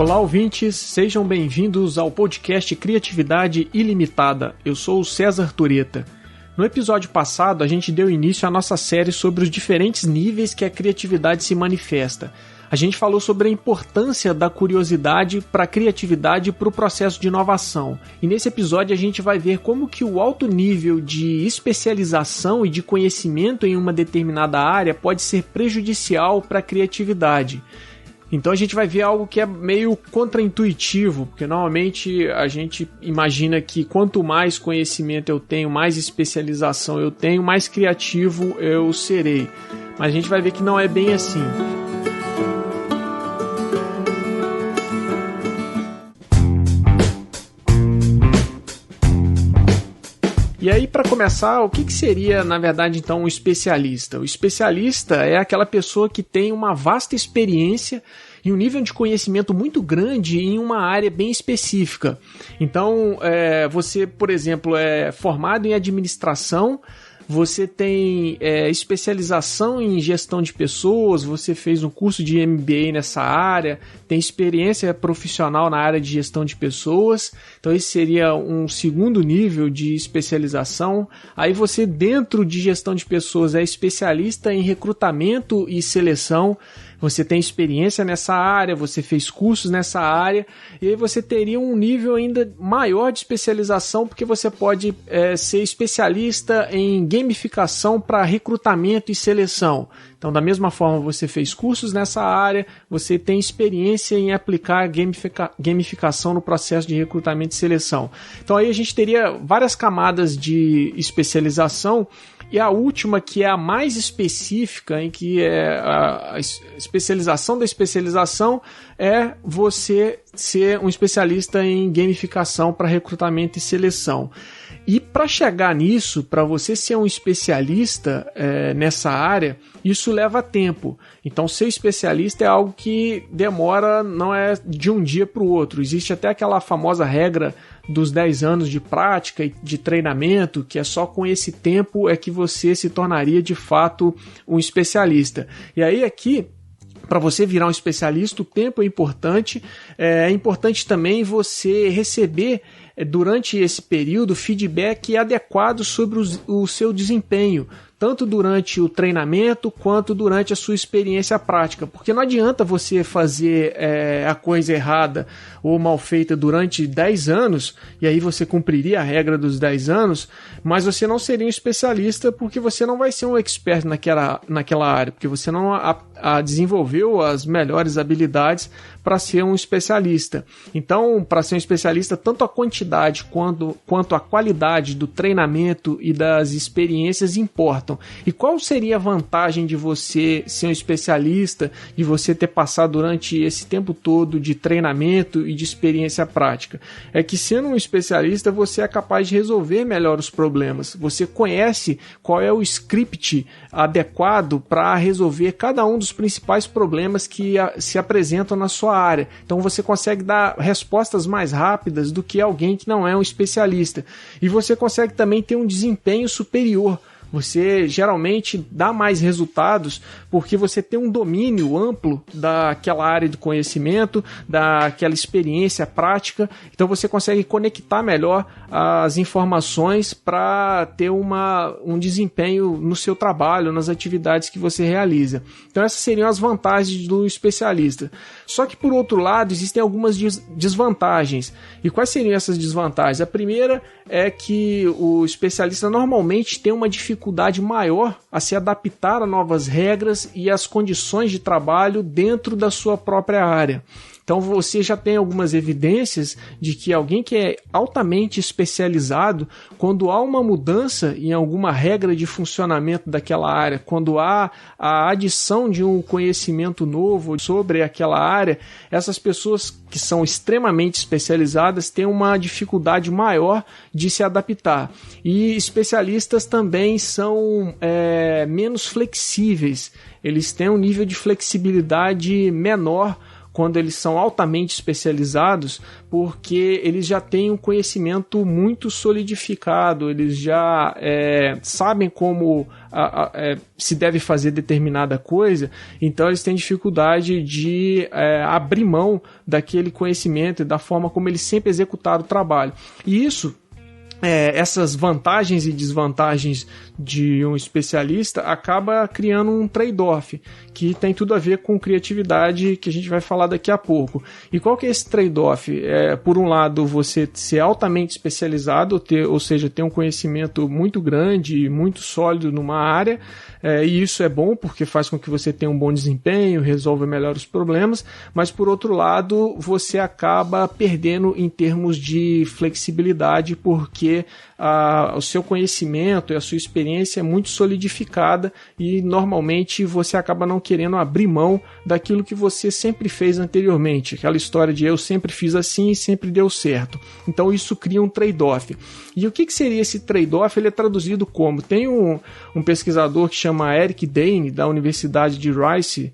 Olá, ouvintes, sejam bem-vindos ao podcast Criatividade Ilimitada. Eu sou o César Tureta. No episódio passado, a gente deu início à nossa série sobre os diferentes níveis que a criatividade se manifesta. A gente falou sobre a importância da curiosidade para a criatividade e para o processo de inovação. E nesse episódio a gente vai ver como que o alto nível de especialização e de conhecimento em uma determinada área pode ser prejudicial para a criatividade. Então a gente vai ver algo que é meio contraintuitivo, porque normalmente a gente imagina que quanto mais conhecimento eu tenho, mais especialização eu tenho, mais criativo eu serei. Mas a gente vai ver que não é bem assim. E aí, para começar, o que seria, na verdade, então, um especialista? O especialista é aquela pessoa que tem uma vasta experiência e um nível de conhecimento muito grande em uma área bem específica. Então, você, por exemplo, é formado em administração, você tem especialização em gestão de pessoas, você fez um curso de MBA nessa área, tem experiência profissional na área de gestão de pessoas, então esse seria um segundo nível de especialização. Aí você, dentro de gestão de pessoas, é especialista em recrutamento e seleção, você tem experiência nessa área, você fez cursos nessa área, e aí você teria um nível ainda maior de especialização, porque você pode ser especialista em gamificação para recrutamento e seleção. Então, da mesma forma, você fez cursos nessa área, você tem experiência em aplicar gamificação no processo de recrutamento e seleção. Então, aí a gente teria várias camadas de especialização, e a última, que é a mais específica, em que é a especialização da especialização, é você ser um especialista em gamificação para recrutamento e seleção. E para chegar nisso, para você ser um especialista nessa área, isso leva tempo. Então, ser especialista é algo que demora, não é de um dia para o outro. Existe até aquela famosa regra dos 10 anos de prática e de treinamento, que é só com esse tempo é que você se tornaria de fato um especialista. E aí aqui, para você virar um especialista, o tempo é importante. É importante também você receber durante esse período feedback adequado sobre o seu desempenho, tanto durante o treinamento quanto durante a sua experiência prática, porque não adianta você fazer a coisa errada ou mal feita durante 10 anos, e aí você cumpriria a regra dos 10 anos, mas você não seria um especialista, porque você não vai ser um expert naquela área, porque você não desenvolveu as melhores habilidades para ser um especialista. Então, para ser um especialista, tanto a quantidade quanto a qualidade do treinamento e das experiências importam. E qual seria a vantagem de você ser um especialista, de você ter passado durante esse tempo todo de treinamento e de experiência prática? É que, sendo um especialista, você é capaz de resolver melhor os problemas. Você conhece qual é o script adequado para resolver cada um dos principais problemas que se apresentam na sua área. Então você consegue dar respostas mais rápidas do que alguém que não é um especialista. E você consegue também ter um desempenho superior. Você geralmente dá mais resultados porque você tem um domínio amplo daquela área de conhecimento, daquela experiência prática. Então você consegue conectar melhor as informações para ter um desempenho no seu trabalho, nas atividades que você realiza. Então essas seriam as vantagens do especialista. Só que, por outro lado, existem algumas desvantagens. E quais seriam essas desvantagens? A primeira é que o especialista normalmente tem uma dificuldade maior a se adaptar a novas regras e às condições de trabalho dentro da sua própria área. Então você já tem algumas evidências de que alguém que é altamente especializado, quando há uma mudança em alguma regra de funcionamento daquela área, quando há a adição de um conhecimento novo sobre aquela área, essas pessoas que são extremamente especializadas têm uma dificuldade maior de se adaptar. E especialistas também são menos flexíveis, eles têm um nível de flexibilidade menor quando eles são altamente especializados, porque eles já têm um conhecimento muito solidificado, eles já sabem como se deve fazer determinada coisa, então eles têm dificuldade de abrir mão daquele conhecimento e da forma como eles sempre executaram o trabalho. E isso, essas vantagens e desvantagens de um especialista acaba criando um trade-off que tem tudo a ver com criatividade, que a gente vai falar daqui a pouco. E qual que é esse trade-off? Por um lado, você ser altamente especializado, ou seja, ter um conhecimento muito grande e muito sólido numa área, e isso é bom porque faz com que você tenha um bom desempenho, resolva melhor os problemas, mas por outro lado, você acaba perdendo em termos de flexibilidade, porque o seu conhecimento e a sua experiência é muito solidificada e normalmente você acaba não querendo abrir mão daquilo que você sempre fez anteriormente, aquela história de eu sempre fiz assim e sempre deu certo. Então isso cria um trade-off. E o que seria esse trade-off? Ele é traduzido como? Tem um pesquisador que chama Eric Dane, da Universidade de Rice,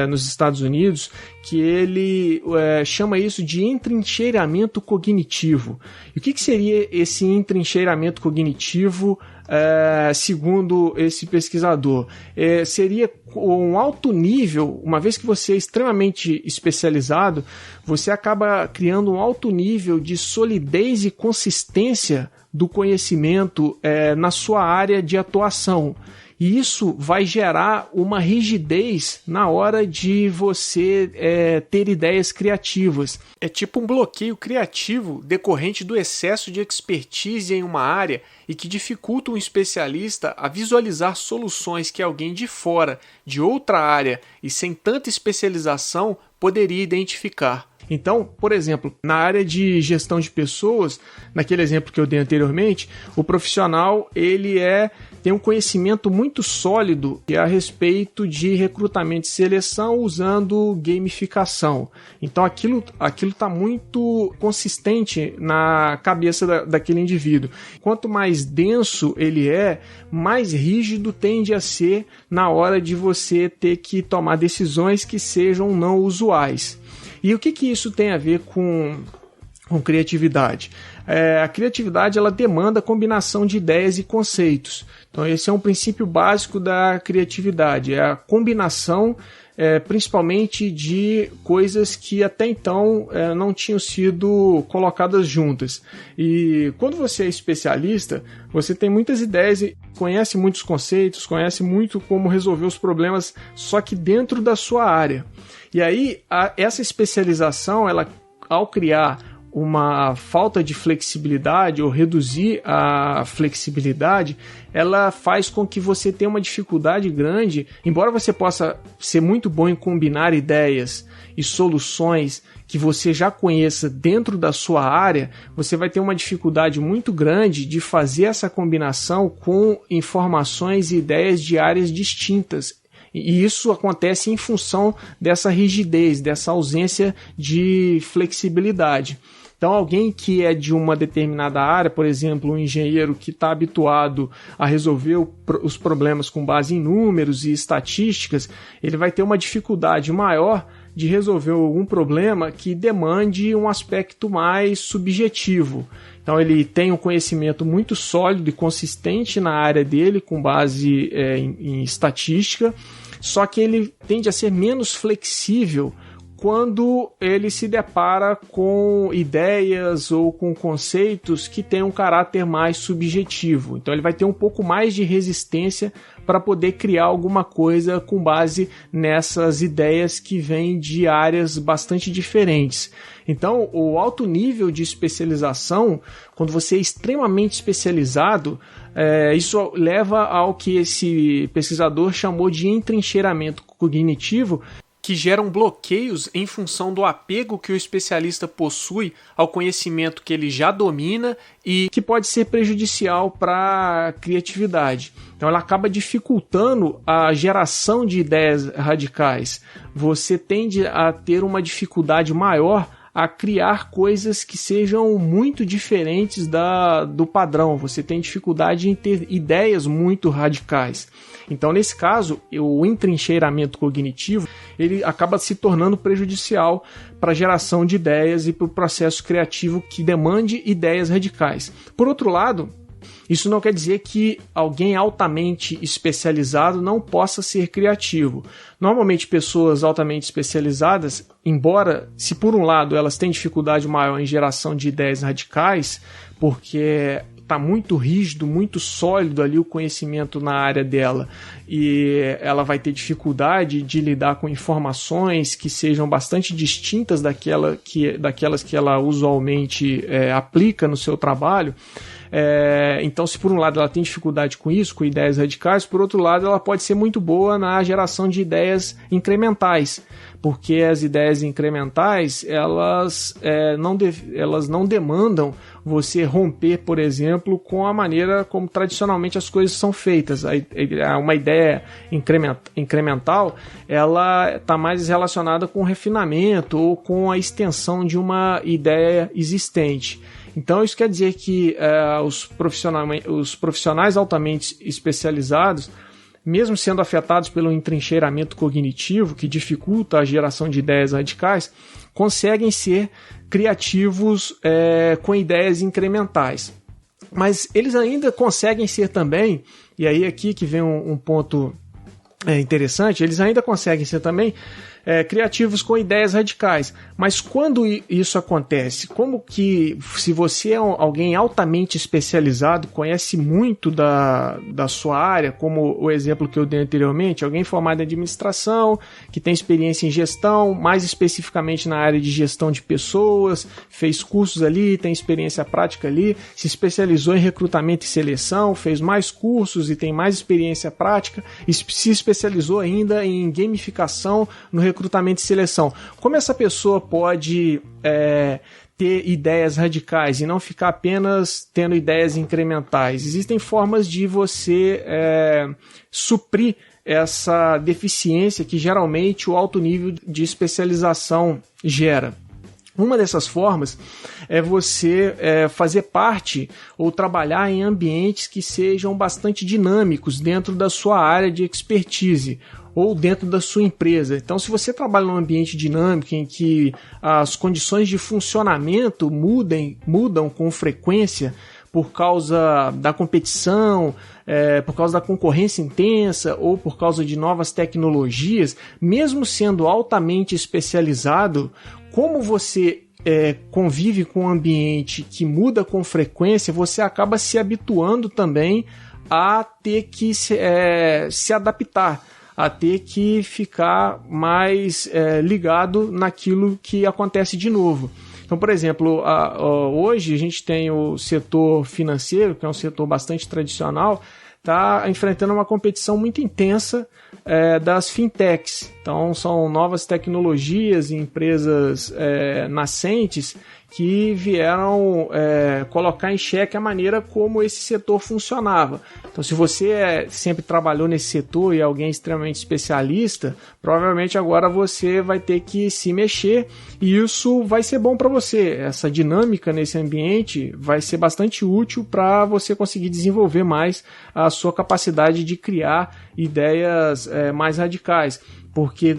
nos Estados Unidos, que ele chama isso de entrincheiramento cognitivo. E o que seria esse entrincheiramento cognitivo, segundo esse pesquisador? Seria um alto nível, uma vez que você é extremamente especializado, você acaba criando um alto nível de solidez e consistência do conhecimento na sua área de atuação. E isso vai gerar uma rigidez na hora de você ter ideias criativas. É tipo um bloqueio criativo decorrente do excesso de expertise em uma área e que dificulta um especialista a visualizar soluções que alguém de fora, de outra área e sem tanta especialização, poderia identificar. Então, por exemplo, na área de gestão de pessoas, naquele exemplo que eu dei anteriormente, o profissional ele tem um conhecimento muito sólido a respeito de recrutamento e seleção usando gamificação. Então aquilo está muito consistente na cabeça daquele indivíduo. Quanto mais denso ele mais rígido tende a ser na hora de você ter que tomar decisões que sejam não usuais. E o que isso tem a ver com criatividade? A criatividade ela demanda combinação de ideias e conceitos. Então esse é um princípio básico da criatividade, é a combinação principalmente de coisas que até então não tinham sido colocadas juntas. E quando você é especialista, você tem muitas ideias, conhece muitos conceitos, conhece muito como resolver os problemas, só que dentro da sua área. E aí, essa especialização, ela, ao criar uma falta de flexibilidade ou reduzir a flexibilidade, ela faz com que você tenha uma dificuldade grande, embora você possa ser muito bom em combinar ideias e soluções que você já conheça dentro da sua área, você vai ter uma dificuldade muito grande de fazer essa combinação com informações e ideias de áreas distintas. E isso acontece em função dessa rigidez, dessa ausência de flexibilidade. Então, alguém que é de uma determinada área, por exemplo, um engenheiro que está habituado a resolver os problemas com base em números e estatísticas, ele vai ter uma dificuldade maior de resolver algum problema que demande um aspecto mais subjetivo. Então ele tem um conhecimento muito sólido e consistente na área dele, com base em estatística, só que ele tende a ser menos flexível quando ele se depara com ideias ou com conceitos que têm um caráter mais subjetivo. Então ele vai ter um pouco mais de resistência para poder criar alguma coisa com base nessas ideias que vêm de áreas bastante diferentes. Então, o alto nível de especialização, quando você é extremamente especializado, isso leva ao que esse pesquisador chamou de entrincheiramento cognitivo, que geram bloqueios em função do apego que o especialista possui ao conhecimento que ele já domina e que pode ser prejudicial para a criatividade. Então ela acaba dificultando a geração de ideias radicais. Você tende a ter uma dificuldade maior a criar coisas que sejam muito diferentes do padrão. Você tem dificuldade em ter ideias muito radicais. Então, nesse caso, o entrincheiramento cognitivo ele acaba se tornando prejudicial para a geração de ideias e para o processo criativo que demande ideias radicais. Por outro lado, isso não quer dizer que alguém altamente especializado não possa ser criativo. Normalmente, pessoas altamente especializadas, embora, se por um lado elas têm dificuldade maior em geração de ideias radicais, porque está muito rígido, muito sólido ali o conhecimento na área dela e ela vai ter dificuldade de lidar com informações que sejam bastante distintas daquelas que ela usualmente aplica no seu trabalho. Então, se por um lado ela tem dificuldade com isso, com ideias radicais, por outro lado ela pode ser muito boa na geração de ideias incrementais, porque as ideias incrementais elas não demandam você romper, por exemplo, com a maneira como tradicionalmente as coisas são feitas. Uma ideia incremental ela está mais relacionada com o refinamento ou com a extensão de uma ideia existente. Então, isso quer dizer que os profissionais altamente especializados, mesmo sendo afetados pelo entrincheiramento cognitivo, que dificulta a geração de ideias radicais, conseguem ser criativos com ideias incrementais. Mas eles ainda conseguem ser também, e aí aqui que vem um ponto interessante, eles ainda conseguem ser também criativos com ideias radicais. Mas quando isso acontece, como que, se você é alguém altamente especializado, conhece muito da sua área, como o exemplo que eu dei anteriormente, alguém formado em administração, que tem experiência em gestão, mais especificamente na área de gestão de pessoas, fez cursos ali, tem experiência prática ali, se especializou em recrutamento e seleção, fez mais cursos e tem mais experiência prática, e se especializou ainda em gamificação no recrutamento e seleção. Como essa pessoa pode ter ideias radicais e não ficar apenas tendo ideias incrementais? Existem formas de você suprir essa deficiência que geralmente o alto nível de especialização gera. Uma dessas formas é você fazer parte ou trabalhar em ambientes que sejam bastante dinâmicos dentro da sua área de expertise ou dentro da sua empresa. Então, se você trabalha num ambiente dinâmico em que as condições de funcionamento mudam com frequência por causa da competição, por causa da concorrência intensa ou por causa de novas tecnologias, mesmo sendo altamente especializado, como você convive com um ambiente que muda com frequência, você acaba se habituando também a ter que se adaptar, a ter que ficar mais ligado naquilo que acontece de novo. Então, por exemplo, hoje a gente tem o setor financeiro, que é um setor bastante tradicional, está enfrentando uma competição muito intensa das fintechs. Então, são novas tecnologias e empresas nascentes que vieram colocar em xeque a maneira como esse setor funcionava. Então, se você sempre trabalhou nesse setor e é alguém extremamente especialista, provavelmente agora você vai ter que se mexer e isso vai ser bom para você. Essa dinâmica nesse ambiente vai ser bastante útil para você conseguir desenvolver mais a sua capacidade de criar ideias mais radicais, porque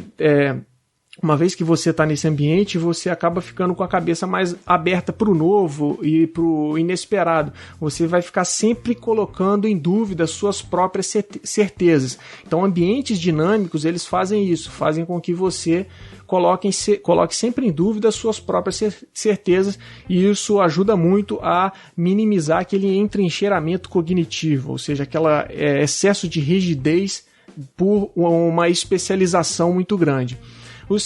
uma vez que você está nesse ambiente, você acaba ficando com a cabeça mais aberta para o novo e para o inesperado. Você vai ficar sempre colocando em dúvida suas próprias certezas. Então, ambientes dinâmicos, eles fazem isso, fazem com que você coloque sempre em dúvida as suas próprias certezas, e isso ajuda muito a minimizar aquele entrincheiramento cognitivo, ou seja, aquele excesso de rigidez por uma especialização muito grande.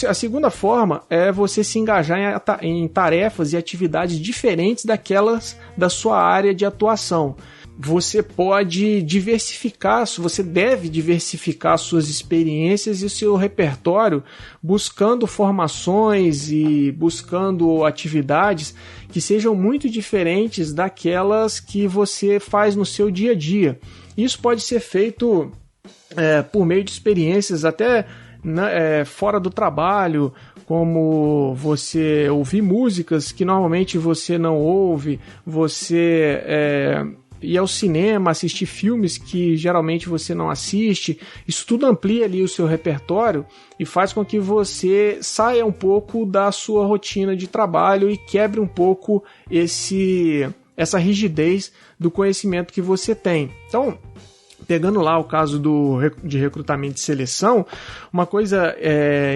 A segunda forma é você se engajar em tarefas e atividades diferentes daquelas da sua área de atuação. Você pode diversificar, você deve diversificar suas experiências e o seu repertório, buscando formações e buscando atividades que sejam muito diferentes daquelas que você faz no seu dia a dia. Isso pode ser feito por meio de experiências até fora do trabalho, como você ouvir músicas que normalmente você não ouve, você ir ao cinema, assistir filmes que geralmente você não assiste. Isso tudo amplia ali o seu repertório e faz com que você saia um pouco da sua rotina de trabalho e quebre um pouco essa rigidez do conhecimento que você tem. Então, pegando lá o caso de recrutamento e seleção, uma coisa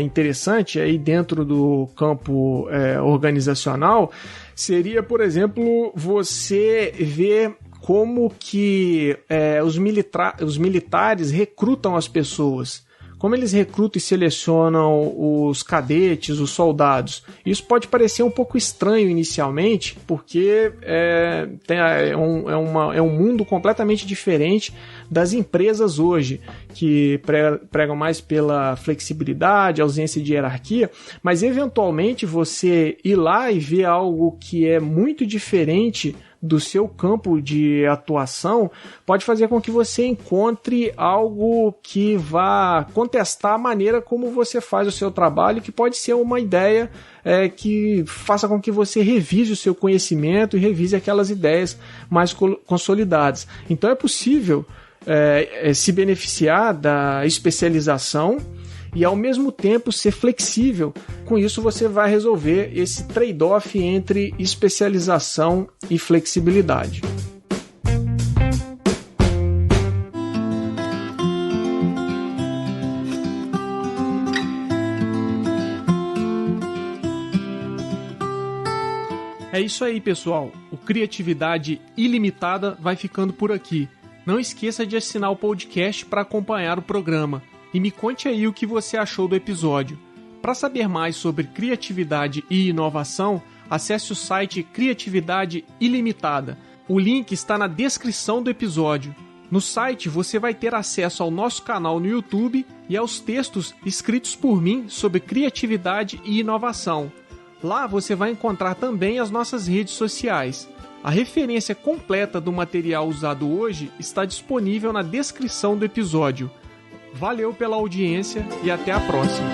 interessante aí dentro do campo organizacional seria, por exemplo, você ver como que os militares recrutam as pessoas. Como eles recrutam e selecionam os cadetes, os soldados. Isso pode parecer um pouco estranho inicialmente, porque é um mundo completamente diferente das empresas hoje, que pregam mais pela flexibilidade, ausência de hierarquia, mas eventualmente você ir lá e ver algo que é muito diferente do seu campo de atuação pode fazer com que você encontre algo que vá contestar a maneira como você faz o seu trabalho, que pode ser uma ideia que faça com que você revise o seu conhecimento e revise aquelas ideias mais consolidadas. Então é possível se beneficiar da especialização e ao mesmo tempo ser flexível. Com isso você vai resolver esse trade-off entre especialização e flexibilidade. É isso aí, pessoal. O Criatividade Ilimitada vai ficando por aqui. Não esqueça de assinar o podcast para acompanhar o programa. E me conte aí o que você achou do episódio. Para saber mais sobre criatividade e inovação, acesse o site Criatividade Ilimitada. O link está na descrição do episódio. No site você vai ter acesso ao nosso canal no YouTube e aos textos escritos por mim sobre criatividade e inovação. Lá você vai encontrar também as nossas redes sociais. A referência completa do material usado hoje está disponível na descrição do episódio. Valeu pela audiência e até a próxima.